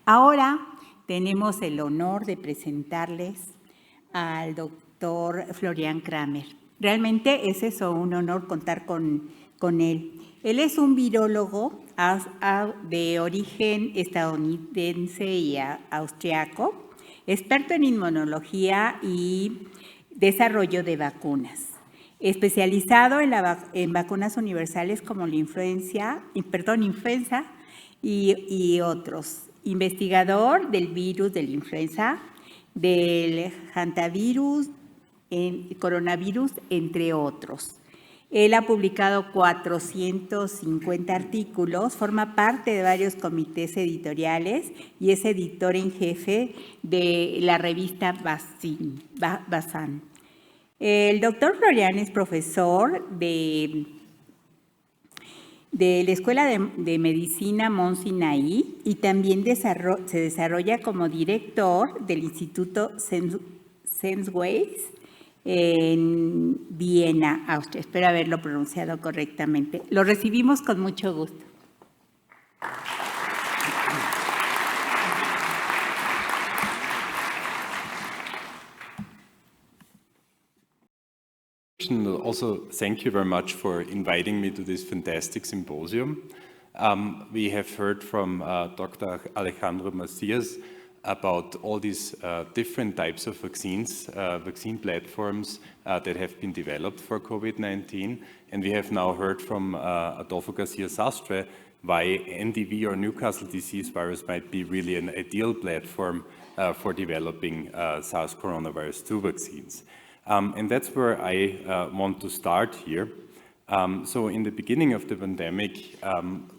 Ahora tenemos el honor de presentarles al doctor Florian Krammer. Realmente es eso, un honor contar con él. Él es un virólogo de origen estadounidense y austriaco, experto en inmunología y desarrollo de vacunas, especializado en vacunas universales como la influenza y otros. Investigador del virus de la influenza, del hantavirus, coronavirus, entre otros. Él ha publicado 450 artículos, forma parte de varios comités editoriales y es editor en jefe de la revista Bazán. El doctor Florian es profesor de la Escuela de Medicina Mount Sinai y también se desarrolla como director del Instituto Sensweis en Viena, Austria. Espero haberlo pronunciado correctamente. Lo recibimos con mucho gusto. Also, thank you very much for inviting me to this fantastic symposium. We have heard from Dr. Alejandro Macias about all these different types of vaccines, vaccine platforms that have been developed for COVID-19. And we have now heard from Adolfo Garcia-Sastre why NDV or Newcastle disease virus might be really an ideal platform for developing SARS coronavirus 2 vaccines. And that's where I want to start here. So in the beginning of the pandemic,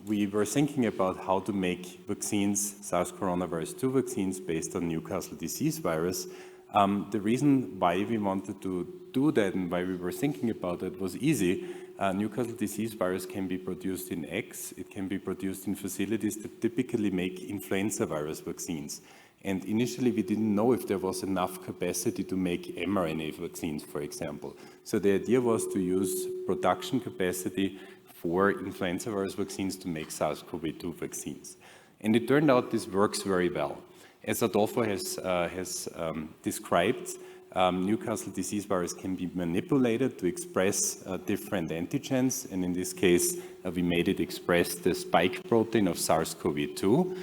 we were thinking about how to make vaccines, SARS coronavirus 2 vaccines based on Newcastle disease virus. The reason why we wanted to do that and why we were thinking about it was easy. Newcastle disease virus can be produced in eggs. It can be produced in facilities that typically make influenza virus vaccines. And initially, we didn't know if there was enough capacity to make mRNA vaccines, for example. So the idea was to use production capacity for influenza virus vaccines to make SARS-CoV-2 vaccines. And it turned out this works very well. As Adolfo has described, Newcastle disease virus can be manipulated to express different antigens. And in this case, we made it express the spike protein of SARS-CoV-2,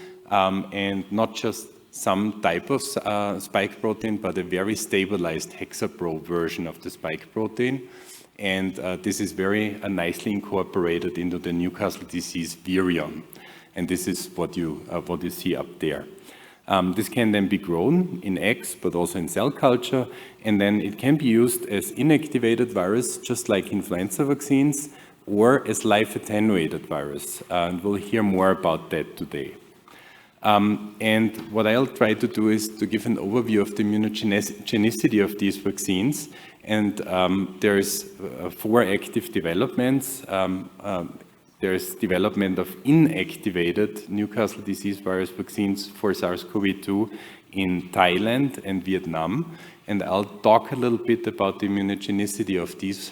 and not just some type of spike protein, but a very stabilized hexapro version of the spike protein. And this is very nicely incorporated into the Newcastle disease virion. And this is what you see up there. This can then be grown in eggs, but also in cell culture. And then it can be used as inactivated virus, just like influenza vaccines, or as live attenuated virus. And we'll hear more about that today. And what I'll try to do is to give an overview of the immunogenicity of these vaccines. And there's 4 active developments. There's development of inactivated Newcastle disease virus vaccines for SARS-CoV-2 in Thailand and Vietnam. And I'll talk a little bit about the immunogenicity of these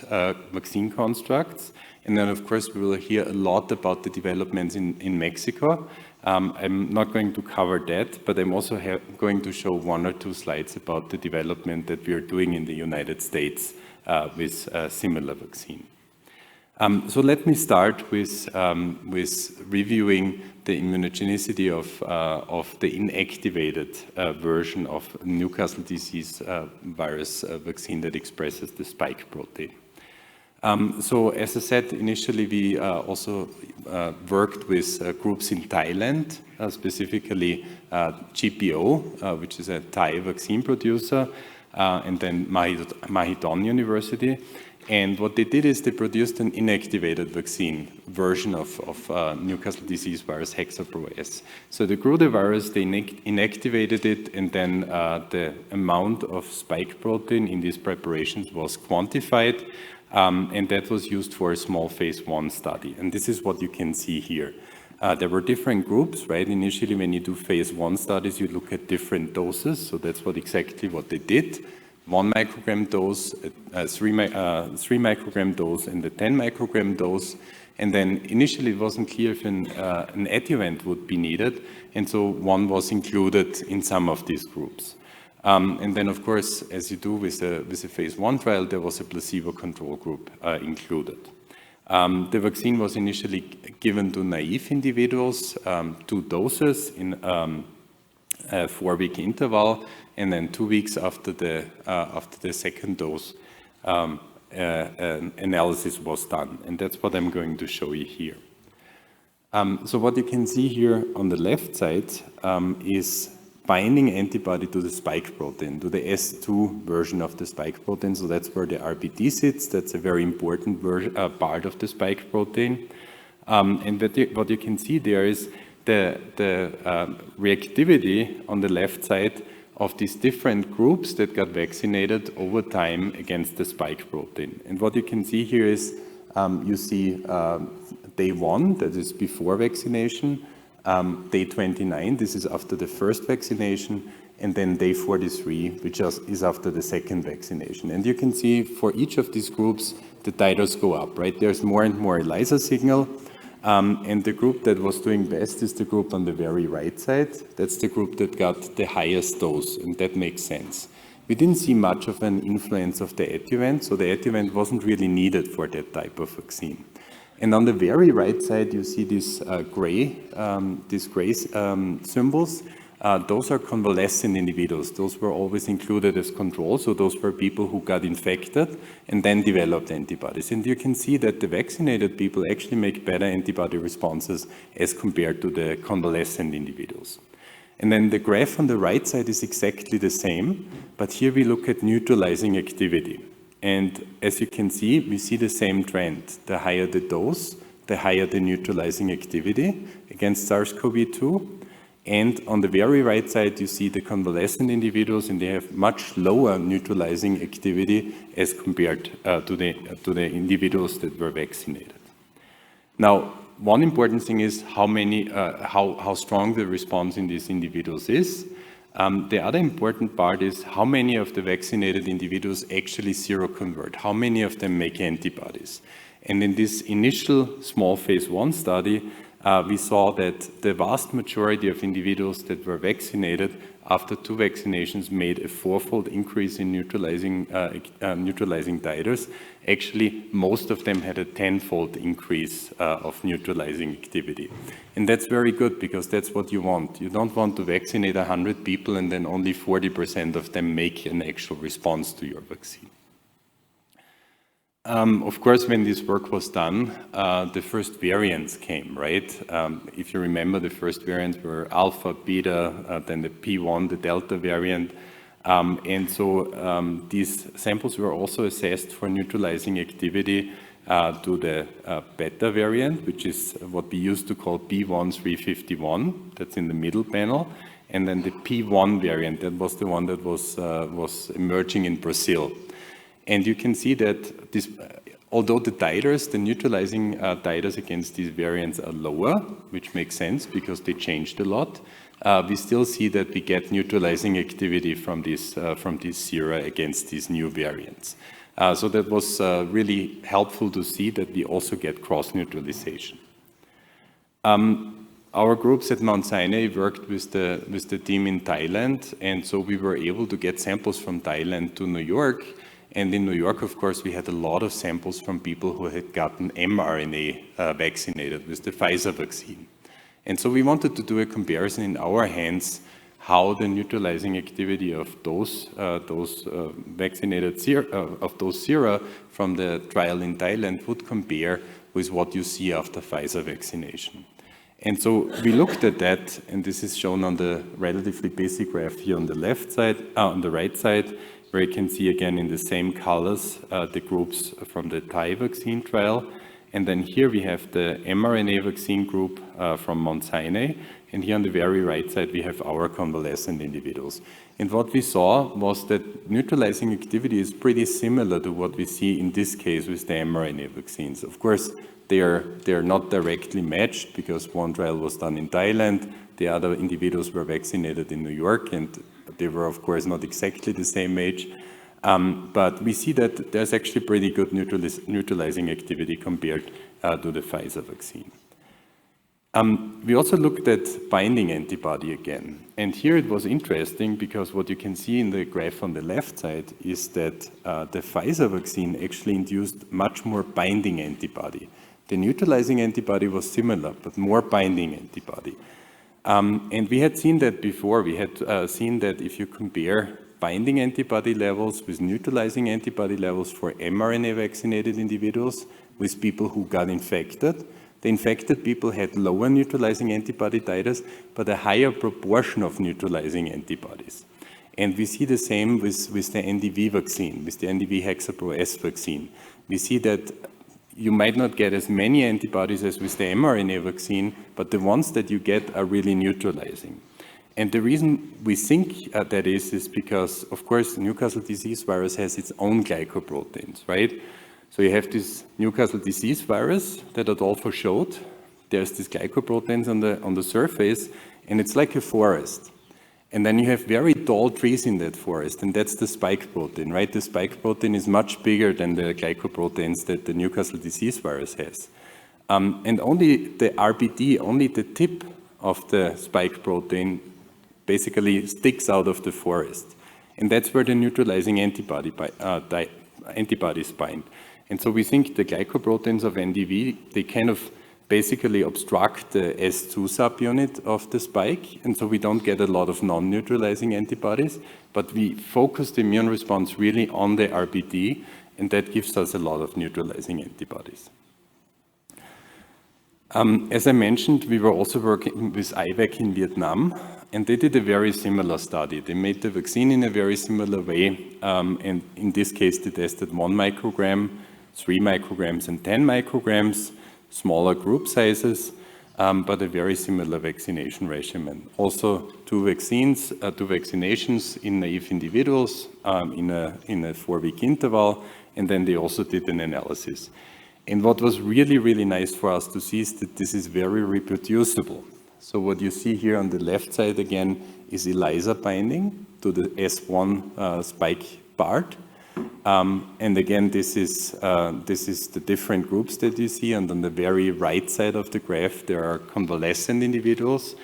vaccine constructs. And then, of course, we will hear a lot about the developments in Mexico. I'm not going to cover that, but I'm also going to show 1 or 2 slides about the development that we are doing in the United States with a similar vaccine. So let me start with reviewing the immunogenicity of the inactivated version of Newcastle disease virus vaccine that expresses the spike protein. So as I said, initially we also worked with groups in Thailand, specifically GPO, which is a Thai vaccine producer, and then Mahidol University. And what they did is they produced an inactivated vaccine version of Newcastle disease virus hexapro-S. So they grew the virus, they inactivated it, and then the amount of spike protein in these preparations was quantified. And that was used for a small phase 1 study. And this is what you can see here. There were different groups, right? Initially, when you do phase 1 studies, you look at different doses. So that's exactly what they did. 1 microgram dose, 3 microgram dose, and the 10 microgram dose. And then initially it wasn't clear if an adjuvant would be needed, and so one was included in some of these groups. And then, of course, as you do with a phase 1 trial, there was a placebo control group included. The vaccine was initially given to naive individuals, 2 doses in a 4-week interval, and then 2 weeks after the second dose, analysis was done. And that's what I'm going to show you here. So what you can see here on the left side is binding antibody to the spike protein, to the S2 version of the spike protein. So that's where the RBD sits. That's a very important part of the spike protein. And what you can see there is the reactivity on the left side of these different groups that got vaccinated over time against the spike protein. And what you can see here is you see day 1, that is before vaccination, day 29, this is after the first vaccination, and then day 43, which is after the second vaccination. And you can see for each of these groups, the titers go up, right? There's more and more ELISA signal, and the group that was doing best is the group on the very right side. That's the group that got the highest dose, and that makes sense. We didn't see much of an influence of the adjuvant, so the adjuvant wasn't really needed for that type of vaccine. And on the very right side, you see these gray symbols. Those are convalescent individuals. Those were always included as control. So those were people who got infected and then developed antibodies. And you can see that the vaccinated people actually make better antibody responses as compared to the convalescent individuals. And then the graph on the right side is exactly the same, but here we look at neutralizing activity. And as you can see, we see the same trend. The higher the dose, the higher the neutralizing activity against SARS-CoV-2. And on the very right side, you see the convalescent individuals, and they have much lower neutralizing activity as compared to the individuals that were vaccinated. Now, one important thing is how strong the response in these individuals is. The other important part is how many of the vaccinated individuals actually seroconvert, how many of them make antibodies. And in this initial small phase 1 study, we saw that the vast majority of individuals that were vaccinated after 2 vaccinations made a 4-fold increase in neutralizing titers. Actually, most of them had a 10-fold increase of neutralizing activity. And that's very good because that's what you want. You don't want to vaccinate 100 people and then only 40% of them make an actual response to your vaccine. Of course, when this work was done, the first variants came, right? If you remember, the first variants were alpha, beta, then the P1, the Delta variant. And so these samples were also assessed for neutralizing activity to the beta variant, which is what we used to call B1351, that's in the middle panel. And then the P1 variant, that was the one that was emerging in Brazil. And you can see that this, although the titers, the neutralizing titers against these variants are lower, which makes sense because they changed a lot, we still see that we get neutralizing activity from these sera against these new variants. So that was really helpful to see that we also get cross-neutralization. Our groups at Mount Sinai worked with the team in Thailand, and so we were able to get samples from Thailand to New York. And in New York, of course, we had a lot of samples from people who had gotten mRNA vaccinated with the Pfizer vaccine. And so we wanted to do a comparison in our hands how the neutralizing activity of those vaccinated sera from the trial in Thailand would compare with what you see after Pfizer vaccination. And so we looked at that, and this is shown on the relatively basic graph here on the left side, on the right side, where you can see again in the same colors the groups from the Thai vaccine trial. And then here we have the mRNA vaccine group from Mount Sinai. And here on the very right side, we have our convalescent individuals. And what we saw was that neutralizing activity is pretty similar to what we see in this case with the mRNA vaccines. Of course, they are not directly matched because one trial was done in Thailand, the other individuals were vaccinated in New York, and they were, of course, not exactly the same age. But we see that there's actually pretty good neutralizing activity compared to the Pfizer vaccine. We also looked at binding antibody again. And here it was interesting because what you can see in the graph on the left side is that the Pfizer vaccine actually induced much more binding antibody. The neutralizing antibody was similar, but more binding antibody. And we had seen that before. We had seen that if you compare binding antibody levels with neutralizing antibody levels for mRNA vaccinated individuals with people who got infected, the infected people had lower neutralizing antibody titers, but a higher proportion of neutralizing antibodies. And we see the same with the NDV vaccine, with the NDV hexapro S vaccine. We see that you might not get as many antibodies as with the mRNA vaccine, but the ones that you get are really neutralizing. And the reason we think that is because, of course, Newcastle disease virus has its own glycoproteins, right? So you have this Newcastle disease virus that Adolfo showed. There's these glycoproteins on the surface, and it's like a forest. And then you have very tall trees in that forest, and that's the spike protein, right? The spike protein is much bigger than the glycoproteins that the Newcastle disease virus has. And only the RBD, only the tip of the spike protein basically sticks out of the forest. And that's where the neutralizing antibodies bind. And so we think the glycoproteins of NDV, they kind of basically obstruct the S2 subunit of the spike, and so we don't get a lot of non-neutralizing antibodies, but we focus the immune response really on the RBD, and that gives us a lot of neutralizing antibodies. As I mentioned, we were also working with IVAC in Vietnam, and they did a very similar study. They made the vaccine in a very similar way, and in this case, they tested 1 microgram, 3 micrograms, and 10 micrograms, smaller group sizes, but a very similar vaccination regimen. Also, 2 vaccinations in naive individuals in a 4-week interval, and then they also did an analysis. And what was really, really nice for us to see is that this is very reproducible. So what you see here on the left side again is ELISA binding to the S1 spike part. And again, this is the different groups that you see, and on the very right side of the graph, there are convalescent individuals.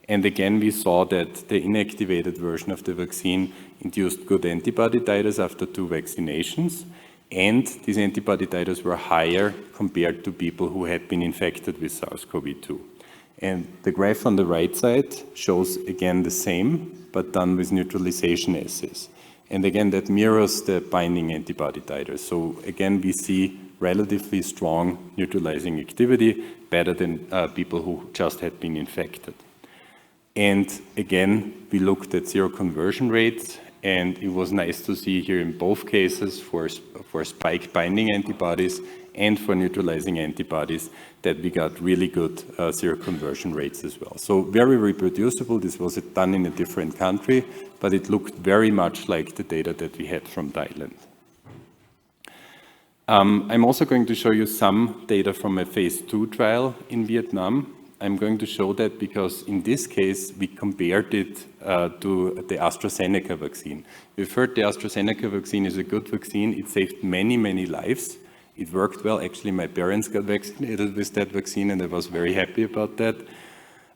And again, we saw that the inactivated version of the vaccine induced good antibody titers after 2 vaccinations, and these antibody titers were higher compared to people who had been infected with SARS-CoV-2. And the graph on the right side shows again the same, but done with neutralization assays. And again, that mirrors the binding antibody titers. So again, we see relatively strong neutralizing activity, better than people who just had been infected. And again, we looked at seroconversion rates, and it was nice to see here in both cases for spike binding antibodies and for neutralizing antibodies that we got really good seroconversion rates as well. So very reproducible. This was done in a different country, but it looked very much like the data that we had from Thailand. I'm also going to show you some data from a phase 2 trial in Vietnam. I'm going to show that because in this case, we compared it to the AstraZeneca vaccine. We've heard the AstraZeneca vaccine is a good vaccine. It saved many, many lives. It worked well. Actually, my parents got vaccinated with that vaccine, and I was very happy about that.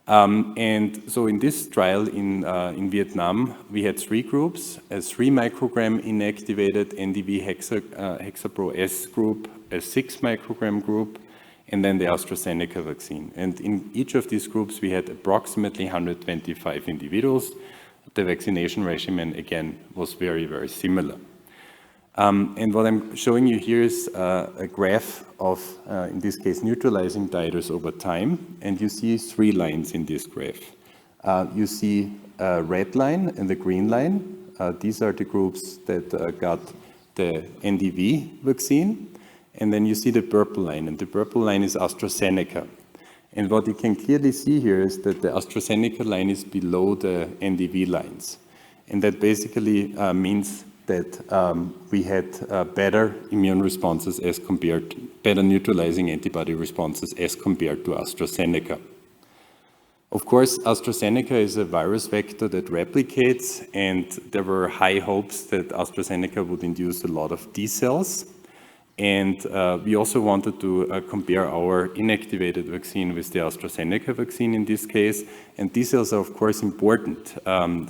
And so in this trial in Vietnam, we had 3 groups, a 3 microgram inactivated NDV hexapro S group, a 6 microgram group, and then the AstraZeneca vaccine. And in each of these groups, we had approximately 125 individuals. The vaccination regimen, again, was very, very similar. And what I'm showing you here is a graph of, in this case, neutralizing titers over time. And you see 3 lines in this graph. You see a red line and the green line. These are the groups that got the NDV vaccine. And then you see the purple line, and the purple line is AstraZeneca. And what you can clearly see here is that the AstraZeneca line is below the NDV lines. And that basically means that we had better immune responses as compared, better neutralizing antibody responses as compared to AstraZeneca. Of course, AstraZeneca is a virus vector that replicates, and there were high hopes that AstraZeneca would induce a lot of T cells. And we also wanted to compare our inactivated vaccine with the AstraZeneca vaccine in this case. And T cells are, of course, important,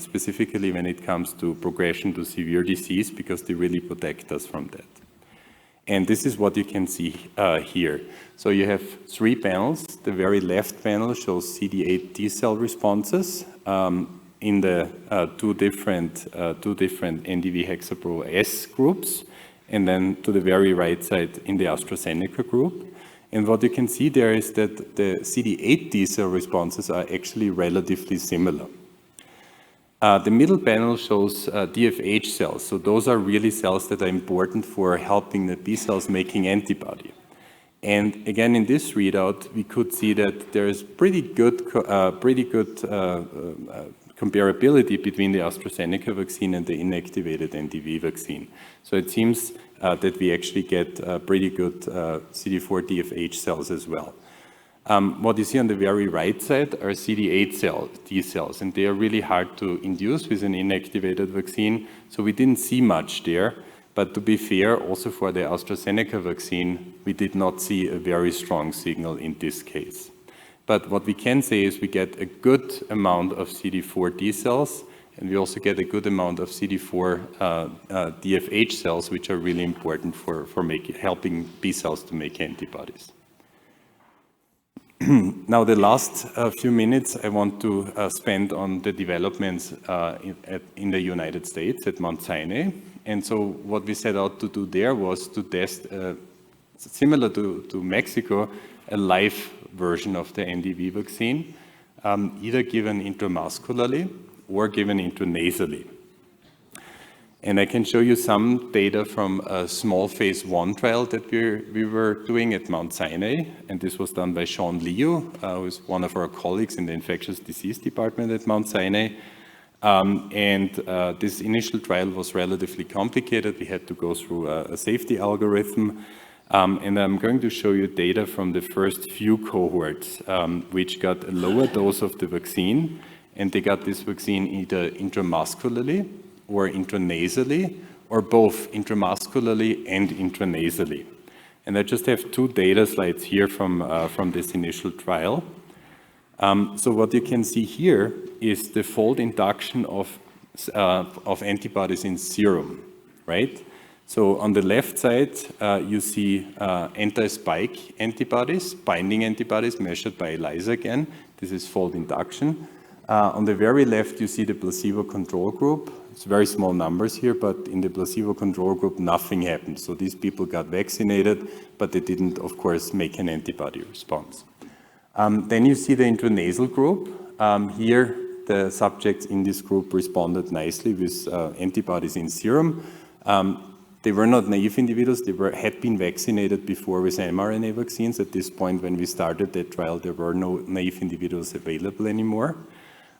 specifically when it comes to progression to severe disease, because they really protect us from that. And this is what you can see here. So you have 3 panels. The very left panel shows CD8 T cell responses in the two different NDV hexapro S groups, and then to the very right side in the AstraZeneca group. And what you can see there is that the CD8 T cell responses are actually relatively similar. The middle panel shows DFH cells. So those are really cells that are important for helping the B cells making antibody. And again, in this readout, we could see that there is pretty good comparability between the AstraZeneca vaccine and the inactivated NDV vaccine. So it seems that we actually get pretty good CD4 DFH cells as well. What you see on the very right side are CD8 T cells, and they are really hard to induce with an inactivated vaccine, so we didn't see much there. But to be fair, also for the AstraZeneca vaccine, we did not see a very strong signal in this case. But what we can say is we get a good amount of CD4 T cells, and we also get a good amount of CD4 DFH cells, which are really important for helping B cells to make antibodies. Now, the last few minutes I want to spend on the developments in the United States at Mount Sinai. And so what we set out to do there was to test, similar to Mexico, a live version of the NDV vaccine, either given intramuscularly or given intranasally. And I can show you some data from a small phase 1 trial that we were doing at Mount Sinai, and this was done by Sean Liu, who is one of our colleagues in the infectious disease department at Mount Sinai. This initial trial was relatively complicated. We had to go through a safety algorithm. And I'm going to show you data from the first few cohorts, which got a lower dose of the vaccine, and they got this vaccine either intramuscularly or intranasally, or both intramuscularly and intranasally. And I just have 2 data slides here from this initial trial. So what you can see here is the fold induction of antibodies in serum, right? So on the left side, you see anti-spike antibodies, binding antibodies measured by ELISA again. This is fold induction. On the very left, you see the placebo control group. It's very small numbers here, but in the placebo control group, nothing happened. So these people got vaccinated, but they didn't, of course, make an antibody response. Then you see the intranasal group. Here, the subjects in this group responded nicely with antibodies in serum. They were not naive individuals. They had been vaccinated before with mRNA vaccines. At this point, when we started that trial, there were no naive individuals available anymore.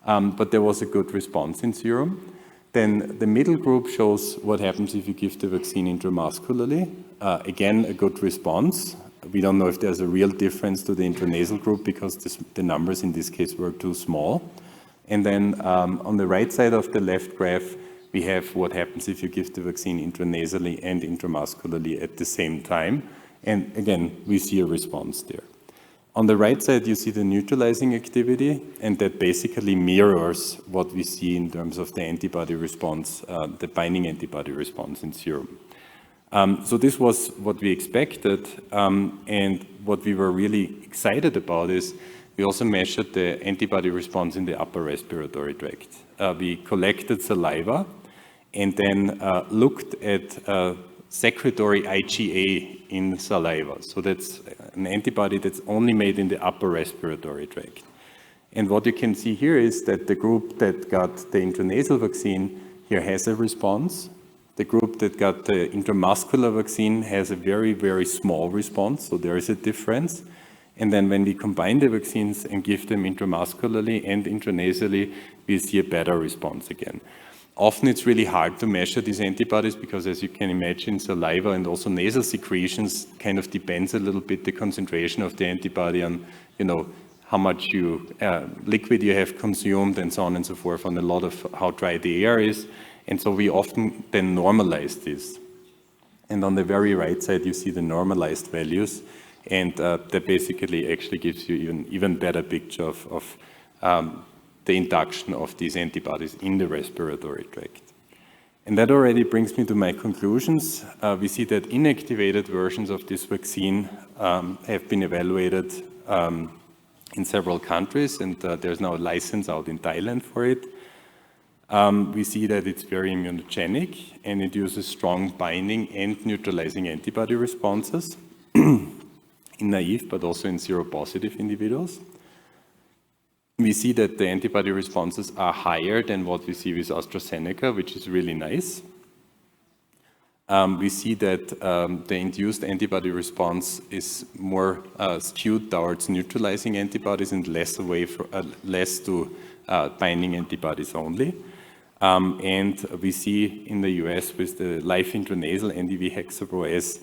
But there was a good response in serum. Then the middle group shows what happens if you give the vaccine intramuscularly. Again, a good response. We don't know if there's a real difference to the intranasal group because the numbers in this case were too small. And then on the right side of the left graph, we have what happens if you give the vaccine intranasally and intramuscularly at the same time. And again, we see a response there. On the right side, you see the neutralizing activity, and that basically mirrors what we see in terms of the antibody response, the binding antibody response in serum. So this was what we expected, and what we were really excited about is we also measured the antibody response in the upper respiratory tract. We collected saliva and then looked at secretory IgA in saliva. So that's an antibody that's only made in the upper respiratory tract. And what you can see here is that the group that got the intranasal vaccine here has a response. The group that got the intramuscular vaccine has a very, very small response, so there is a difference. And then when we combine the vaccines and give them intramuscularly and intranasally, we see a better response again. Often it's really hard to measure these antibodies because, as you can imagine, saliva and also nasal secretions kind of depends a little bit the concentration of the antibody on, how much liquid you have consumed, and so on and so forth, on a lot of how dry the air is. And so we often then normalize this. And on the very right side, you see the normalized values, and that basically actually gives you even better picture of the induction of these antibodies in the respiratory tract. And that already brings me to my conclusions. We see that inactivated versions of this vaccine have been evaluated in several countries, and there's now a license out in Thailand for it. We see that it's very immunogenic, and it uses strong binding and neutralizing antibody responses in naive, but also in seropositive individuals. We see that the antibody responses are higher than what we see with AstraZeneca, which is really nice. We see that the induced antibody response is more skewed towards neutralizing antibodies and less to binding antibodies only. And we see in the US with the live intranasal NDV hexapro-S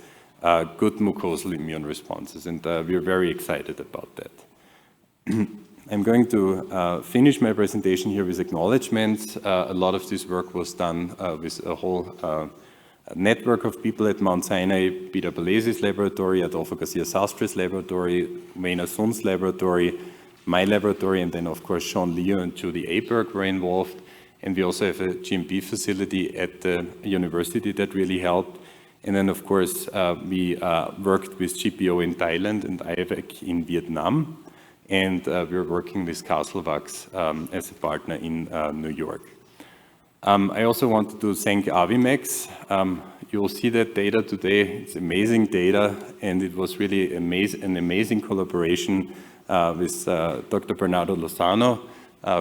good mucosal immune responses, and we're very excited about that. I'm going to finish my presentation here with acknowledgements. A lot of this work was done with a whole network of people at Mount Sinai, Peter Balese's laboratory, Adolfo Garcia Sastre's laboratory, Wayne Sun's laboratory, my laboratory, and then of course Sean Leo and Judy Aberg were involved. And we also have a GMP facility at the university that really helped. And then of course we worked with GPO in Thailand and IVAC in Vietnam. And we're working with Castlevac's as a partner in New York. I also wanted to thank Avimex. You'll see that data today. It's amazing data, and it was really an amazing collaboration with Dr. Bernardo Lozano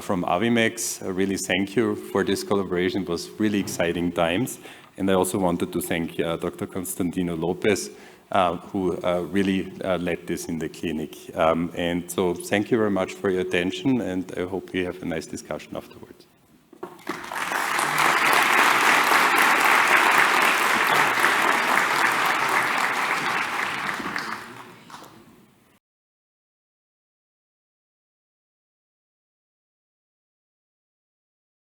from Avimex. Really thank you for this collaboration. It was really exciting times. And I also wanted to thank Dr. Constantino Lopez, who really led this in the clinic. And so thank you very much for your attention, and I hope we have a nice discussion afterwards.